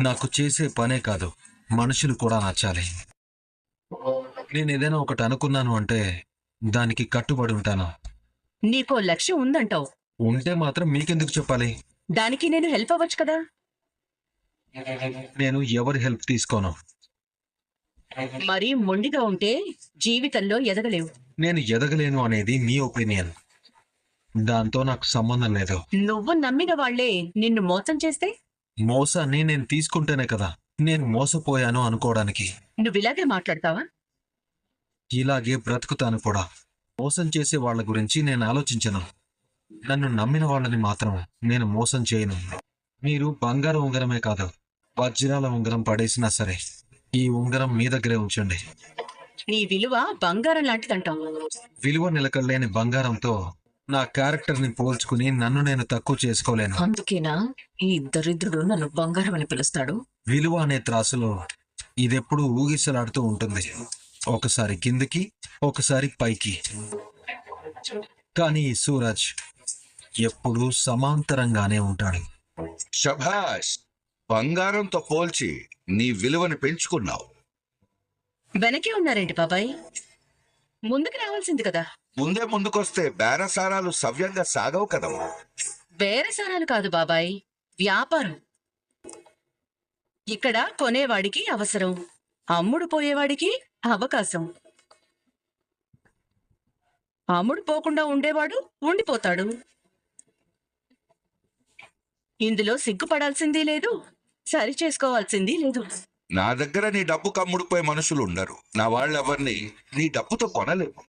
నాకు చేసే పనే కాదు, మనుషులు కూడా నచ్చాలి. నేను ఏదైనా ఒకటి అనుకున్నాను అంటే దానికి కట్టుబడి ఉంటాను. నీకో లక్ష్యం ఉందంటావు. ఉంటే మాత్రం మీకెందుకు చెప్పాలి? దానికి నేను హెల్ప్ అవ్వచ్చు కదా. నేను ఎవరి హెల్ప్ తీసుకోను. మరీ మొండిగా ఉంటే జీవితంలో ఎదగలేవు. నేను ఎదగలేను అనేది మీ ఒపీనియన్, దాంతో నాకు సంబంధం లేదు. నువ్వు నమ్మిన వాళ్లే నిన్ను మోసం చేస్తే మోసాన్ని నేను తీసుకుంటేనే కదా నేను మోసపోయాను అనుకోవడానికి. నువ్విలాగే మాట్లాడతావా? ఇలాగే బ్రతుకుతాను కూడా. మోసం చేసే వాళ్ళ గురించి నేను ఆలోచించను. నన్ను నమ్మిన వాళ్ళని మాత్రం నేను మోసం చేయను. మీరు బంగారం ఉంగరమే కాదు, వజ్రాల ఉంగరం పడేసినా సరే ఈ ఉంగరం మీ దగ్గరే ఉంచండి. నీ విలువ బంగారం లాంటిదంటావు. విలువ నిలకడలేని బంగారంతో నా క్యారెక్టర్ని పోల్చుకుని నన్ను నేను తక్కువ చేసుకోలేను. అందుకేనా ఈ దరిద్రుడు నన్ను బంగారం అని పిలుస్తాడు? విలువ అనే త్రాసులో ఇదెప్పుడు ఊగిసలాడుతూ ఉంటుంది, ఒకసారి కిందికి ఒకసారి పైకి. కానీ ఈ సూరజ్ ఎప్పుడూ సమాంతరంగానే ఉంటాడు. శభాష్, బంగారంతో పోల్చి నీ విలువని పెంచుకున్నావు. వెనకే ఉన్నారేంటి బాబాయ్? ముందుకు రావాల్సింది కదా. ముందే ముందుకొస్తే బేరసారాలు సవ్యంగా సాగవు కదమ్మా. బేరసారాలు కాదు బాబాయ్, వ్యాపారం. ఇక్కడ కొనేవాడికి అవసరం, అమ్ముడు పోయేవాడికి అవకాశం. అమ్ముడు పోకుండా ఉండేవాడు ఉండిపోతాడు. ఇందులో సిగ్గుపడాల్సింది లేదు, సరి చేసుకోవాల్సింది లేదు. నా దగ్గర నీ డబ్బు కమ్ముడిపోయే మనుషులు ఉండరు. నా వాళ్ళెవరిని నీ డబ్బుతో కొనలేవు.